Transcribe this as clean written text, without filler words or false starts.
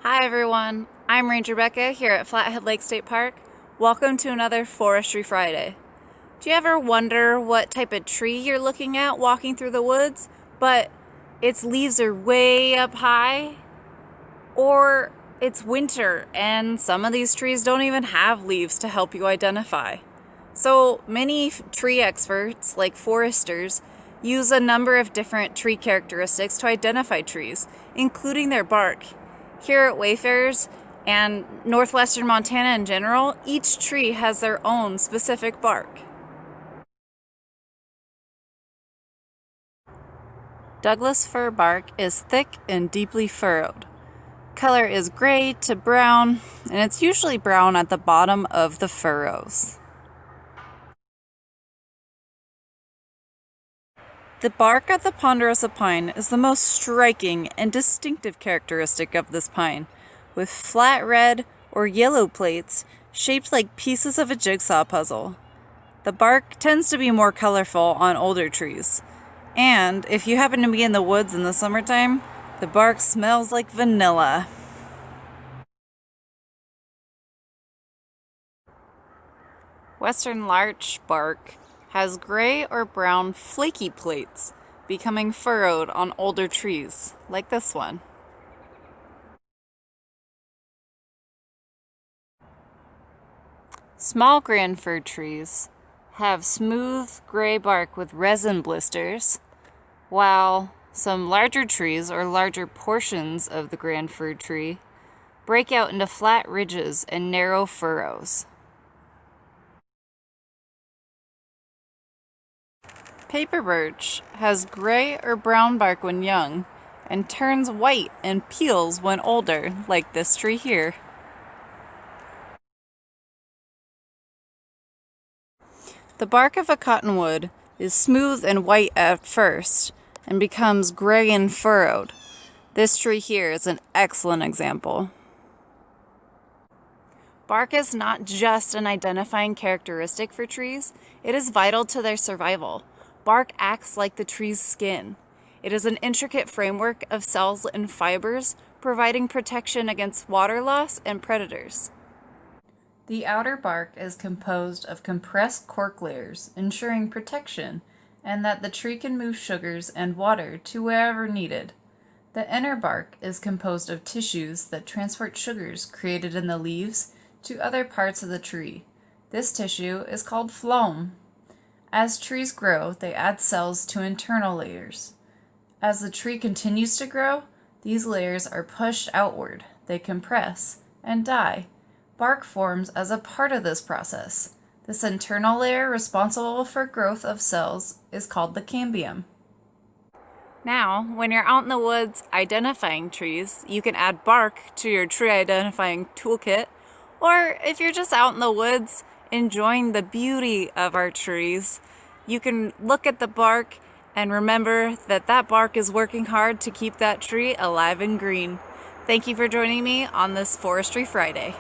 Hi everyone, I'm Ranger Bekah here at Flathead Lake State Park. Welcome to another Forestry Friday. Do you ever wonder what type of tree you're looking at walking through the woods, but its leaves are way up high? Or it's winter and some of these trees don't even have leaves to help you identify. So many tree experts, like foresters, use a number of different tree characteristics to identify trees, including their bark. Here at Wayfarers and northwestern Montana in general, each tree has their own specific bark. Douglas fir bark is thick and deeply furrowed. Color is gray to brown, and it's usually brown at the bottom of the furrows. The bark of the ponderosa pine is the most striking and distinctive characteristic of this pine, with flat red or yellow plates shaped like pieces of a jigsaw puzzle. The bark tends to be more colorful on older trees, and if you happen to be in the woods in the summertime, the bark smells like vanilla. Western larch bark has gray or brown flaky plates, becoming furrowed on older trees, like this one. Small grand fir trees have smooth gray bark with resin blisters, while some larger trees or larger portions of the grand fir tree break out into flat ridges and narrow furrows. Paper birch has gray or brown bark when young and turns white and peels when older, like this tree here. The bark of a cottonwood is smooth and white at first and becomes gray and furrowed. This tree here is an excellent example. Bark is not just an identifying characteristic for trees, it is vital to their survival. Bark acts like the tree's skin. It is an intricate framework of cells and fibers, providing protection against water loss and predators. The outer bark is composed of compressed cork layers, ensuring protection and that the tree can move sugars and water to wherever needed. The inner bark is composed of tissues that transport sugars created in the leaves to other parts of the tree. This tissue is called phloem. As trees grow, they add cells to internal layers. As the tree continues to grow, these layers are pushed outward, they compress, and die. Bark forms as a part of this process. This internal layer responsible for growth of cells is called the cambium. Now, when you're out in the woods identifying trees, you can add bark to your tree identifying toolkit, or if you're just out in the woods enjoying the beauty of our trees, you can look at the bark and remember that that bark is working hard to keep that tree alive and green. Thank you for joining me on this Forestry Friday.